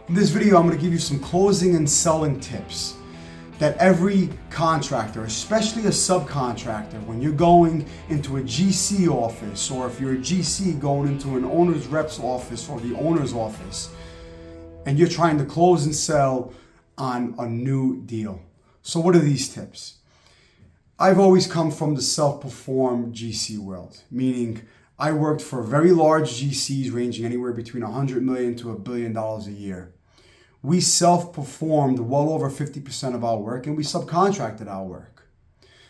In this video, I'm going to give you some closing and selling tips that every contractor, especially a subcontractor, when you're going into a GC office, or if you're a GC going into an owner's rep's office or the owner's office, and you're trying to close and sell on a new deal. So what are these tips? I've always come from the self-perform GC world, meaning I worked for very large GCs ranging anywhere between $100 million to $1 billion a year. We self-performed well over 50% of our work, and we subcontracted our work.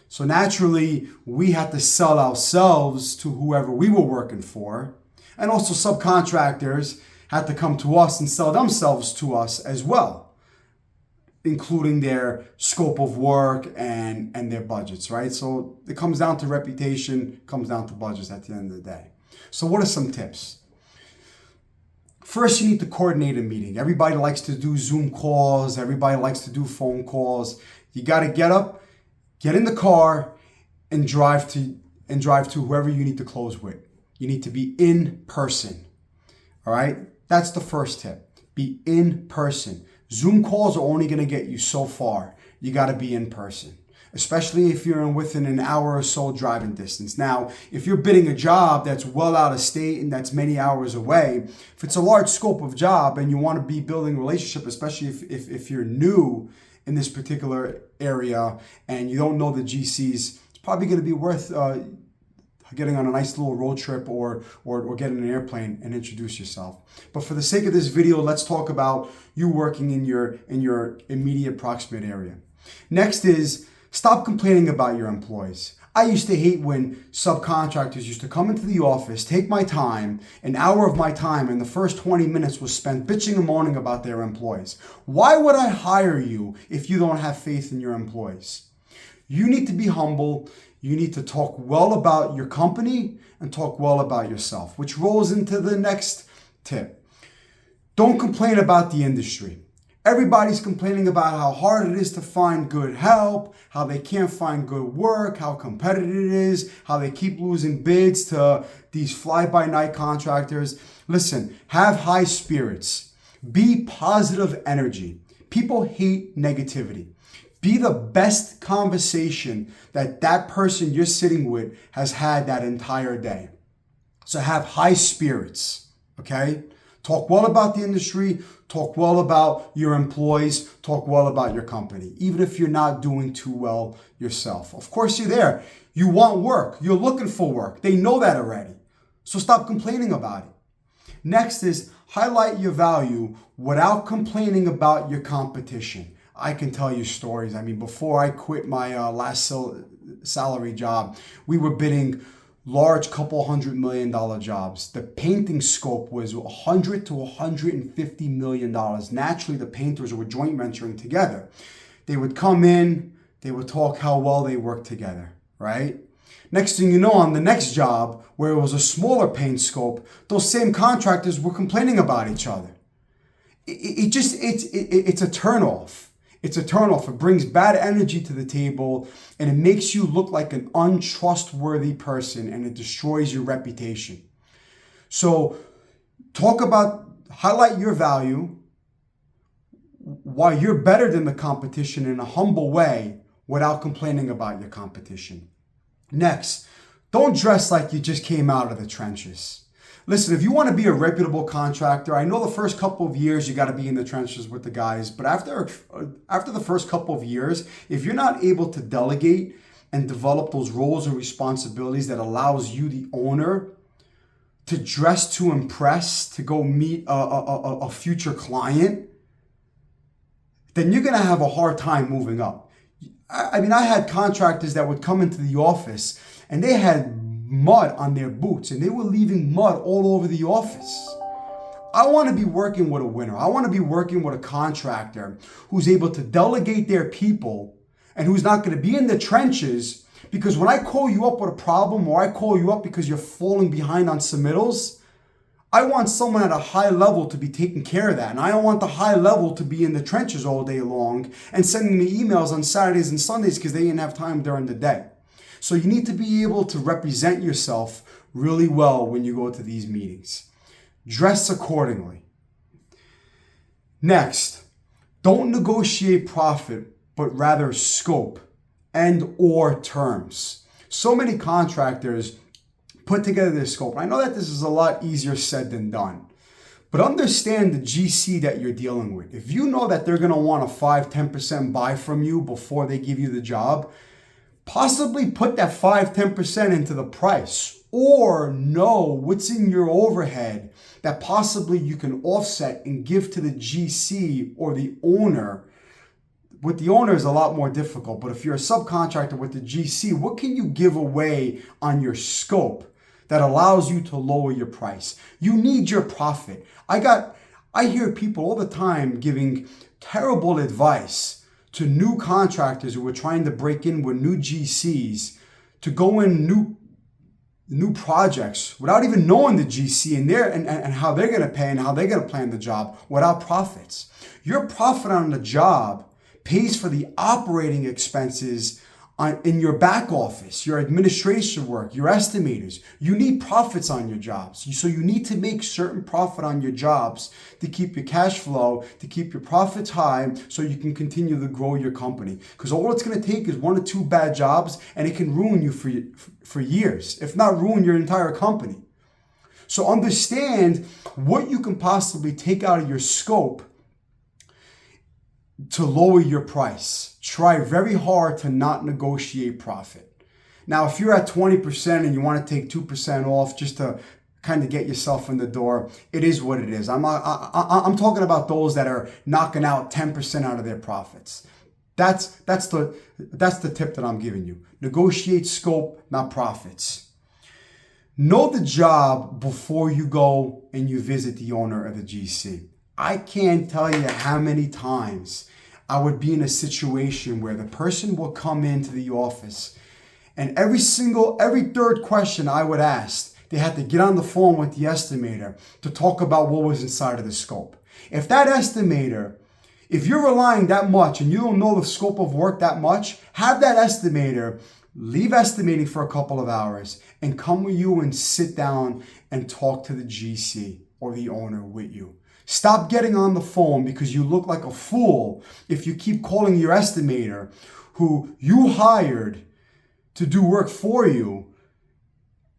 So naturally, we had to sell ourselves to whoever we were working for, and also subcontractors had to come to us and sell themselves to us as well, including their scope of work and their budgets, right? So it comes down to reputation, comes down to budgets at the end of the day. So what are some tips? First, you need to coordinate a meeting. Everybody likes to do Zoom calls. Everybody likes to do phone calls. You got to get up, get in the car, and drive to whoever you need to close with. You need to be in person. All right? That's the first tip. Be in person. Zoom calls are only going to get you so far. You got to be in person, especially if you're within an hour or so driving distance. Now, if you're bidding a job that's well out of state and that's many hours away, if it's a large scope of job and you want to be building a relationship, especially if you're new in this particular area and you don't know the GCs, it's probably going to be worth getting on a nice little road trip or getting an airplane and introduce yourself. But for the sake of this video, let's talk about you working in your immediate proximate area. Next is stop complaining about your employees. I used to hate when subcontractors used to come into the office, take my time, an hour of my time, and the first 20 minutes was spent bitching and moaning about their employees. Why would I hire you if you don't have faith in your employees? You need to be humble. You need to talk well about your company and talk well about yourself, which rolls into the next tip. Don't complain about the industry. Everybody's complaining about how hard it is to find good help, how they can't find good work, how competitive it is, how they keep losing bids to these fly-by-night contractors. Listen, have high spirits. Be positive energy. People hate negativity. Be the best conversation that person you're sitting with has had that entire day. So have high spirits, okay? Talk well about the industry, talk well about your employees, talk well about your company, even if you're not doing too well yourself. Of course, you're there. You want work. You're looking for work. They know that already. So stop complaining about it. Next is highlight your value without complaining about your competition. I can tell you stories. I mean, before I quit my last salary job, we were bidding large $200 million jobs. The painting scope was $100 to $150 million. Naturally, the painters were joint venturing together. They would come in, they would talk how well they worked together, right? Next thing you know, on the next job, where it was a smaller paint scope, those same contractors were complaining about each other. It's a turnoff. It's a turnoff. It brings bad energy to the table and it makes you look like an untrustworthy person and it destroys your reputation. So highlight your value, why you're better than the competition in a humble way without complaining about your competition. Next, don't dress like you just came out of the trenches. Listen, if you want to be a reputable contractor, I know the first couple of years you got to be in the trenches with the guys, but after the first couple of years, if you're not able to delegate and develop those roles and responsibilities that allows you, the owner, to dress to impress, to go meet a future client, then you're going to have a hard time moving up. I mean, I had contractors that would come into the office and they had mud on their boots and they were leaving mud all over the office. I want to be working with a winner. I want to be working with a contractor who's able to delegate their people and who's not going to be in the trenches, because when I call you up with a problem or I call you up because you're falling behind on submittals, I want someone at a high level to be taking care of that. And I don't want the high level to be in the trenches all day long and sending me emails on Saturdays and Sundays because they didn't have time during the day. So you need to be able to represent yourself really well when you go to these meetings. Dress accordingly. Next, don't negotiate profit, but rather scope and or terms. So many contractors put together their scope. I know that this is a lot easier said than done, but understand the GC that you're dealing with. If you know that they're going to want a 5-10% buy from you before they give you the job, possibly put that 5-10% into the price, or know what's in your overhead that possibly you can offset and give to the GC or the owner. With the owner is a lot more difficult, but if you're a subcontractor with the GC, what can you give away on your scope that allows you to lower your price? You need your profit. I hear people all the time giving terrible advice to new contractors who are trying to break in with new GCs to go in new projects without even knowing the GC and how they're going to pay and how they're going to plan the job without profits. Your profit on the job pays for the operating expenses in your back office, your administration work, your estimators. You need profits on your jobs. So you need to make certain profit on your jobs to keep your cash flow, to keep your profits high so you can continue to grow your company. Because all it's going to take is 1 or 2 bad jobs and it can ruin you for years, if not ruin your entire company. So understand what you can possibly take out of your scope to lower your price. Try very hard to not negotiate profit. Now, if you're at 20% and you want to take 2% off just to kind of get yourself in the door, it is what it is. I'm talking about those that are knocking out 10% out of their profits. That's the tip that I'm giving you. Negotiate scope, not profits. Know the job before you go and you visit the owner of the GC. I can't tell you how many times I would be in a situation where the person will come into the office and every third question I would ask, they had to get on the phone with the estimator to talk about what was inside of the scope. If that estimator, if you're relying that much and you don't know the scope of work that much, have that estimator leave estimating for a couple of hours and come with you and sit down and talk to the GC or the owner with you. Stop getting on the phone because you look like a fool if you keep calling your estimator who you hired to do work for you,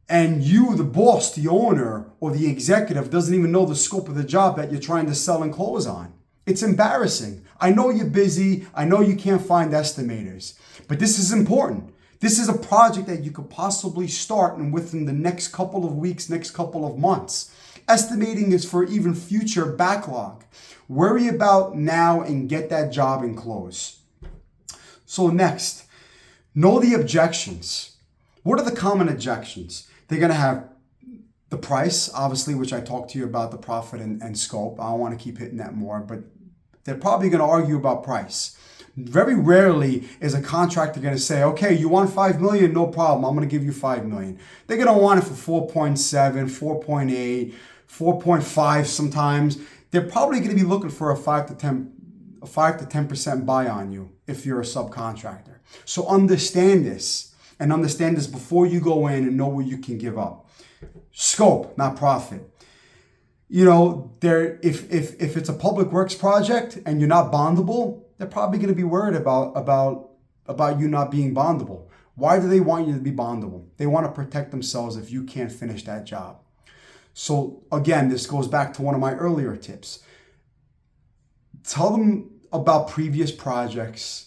and you, the boss, the owner, or the executive doesn't even know the scope of the job that you're trying to sell and close on. It's embarrassing. I know you're busy. I know you can't find estimators, but this is important. This is a project that you could possibly start and within the next couple of weeks, next couple of months. Estimating is for even future backlog. Worry about now and get that job and close. So next, know the objections. What are the common objections? They're going to have the price, obviously, which I talked to you about, the profit and scope. I don't want to keep hitting that more, but they're probably going to argue about price. Very rarely is a contractor going to say, okay, you want $5 million? No problem. I'm going to give you $5 million. They're going to want it for 4.7, 4.8, 4.5 sometimes. They're probably going to be looking for a 5 to 10% buy on you if you're a subcontractor. So understand this, and understand this before you go in and know what you can give up. Scope, not profit. You know, if it's a public works project and you're not bondable, they're probably going to be worried about you not being bondable. Why do they want you to be bondable? They want to protect themselves if you can't finish that job. So again, this goes back to one of my earlier tips. Tell them about previous projects.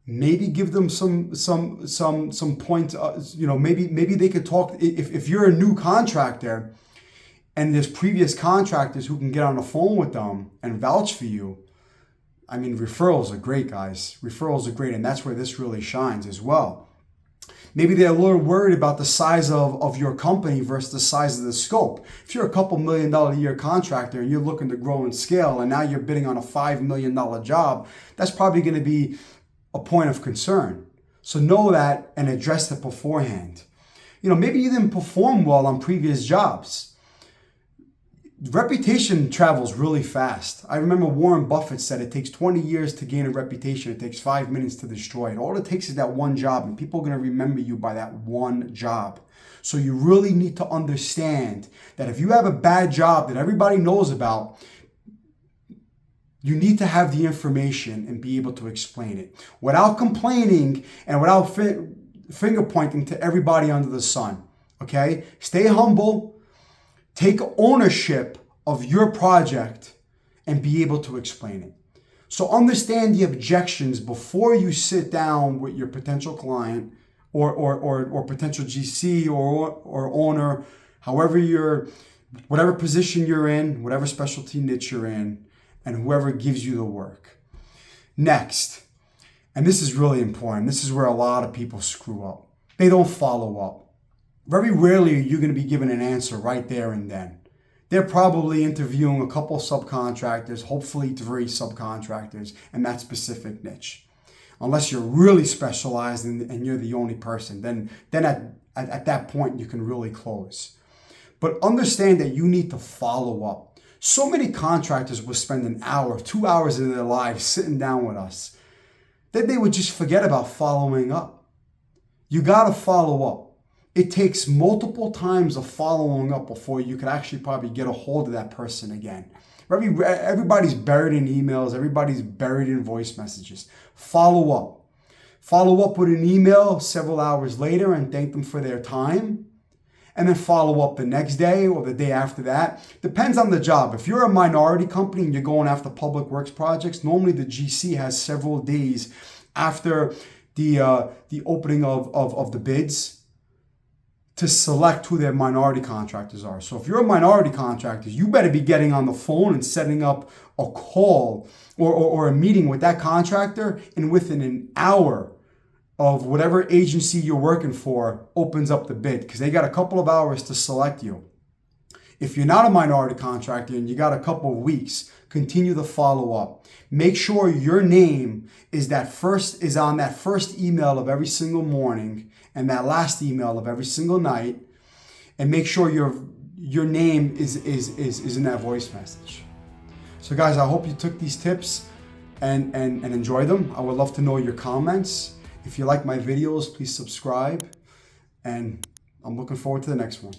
Maybe give them some points. Maybe they could talk. If you're a new contractor and there's previous contractors who can get on the phone with them and vouch for you. I mean, referrals are great, guys. Referrals are great, and that's where this really shines as well. Maybe they're a little worried about the size of your company versus the size of the scope. If you're a couple $1 million a year contractor and you're looking to grow and scale, and now you're bidding on a $5 million job, that's probably going to be a point of concern. So know that and address it beforehand. Maybe you didn't perform well on previous jobs. Reputation travels really fast. I remember Warren Buffett said it takes 20 years to gain a reputation. It takes 5 minutes to destroy it. All it takes is that one job, and people are going to remember you by that one job. So you really need to understand that if you have a bad job that everybody knows about, You need to have the information and be able to explain it without complaining and without finger pointing to everybody under the sun. Okay? Stay humble, take ownership of your project, and be able to explain it. So understand the objections before you sit down with your potential client or potential GC or owner, whatever position you're in, whatever specialty niche you're in, and whoever gives you the work. Next, and this is really important, this is where a lot of people screw up. They don't follow up. Very rarely are you going to be given an answer right there and then. They're probably interviewing a couple subcontractors, hopefully 3 subcontractors in that specific niche. Unless you're really specialized and you're the only person, then at that point you can really close. But understand that you need to follow up. So many contractors will spend an hour, 2 hours of their lives sitting down with us. Then they would just forget about following up. You got to follow up. It takes multiple times of following up before you can actually probably get a hold of that person again. Everybody's buried in emails. Everybody's buried in voice messages. Follow up. Follow up with an email several hours later and thank them for their time. And then follow up the next day or the day after that. Depends on the job. If you're a minority company and you're going after public works projects, normally the GC has several days after the opening of the bids to select who their minority contractors are. So if you're a minority contractor, you better be getting on the phone and setting up a call or a meeting with that contractor, and within an hour of whatever agency you're working for opens up the bid, because they got a couple of hours to select you. If you're not a minority contractor and you got a couple of weeks, continue to follow up. Make sure your name is on that first email of every single morning and that last email of every single night, and make sure your name is in that voice message. So guys, I hope you took these tips and enjoy them. I would love to know your comments. If you like my videos, please subscribe, and I'm looking forward to the next one.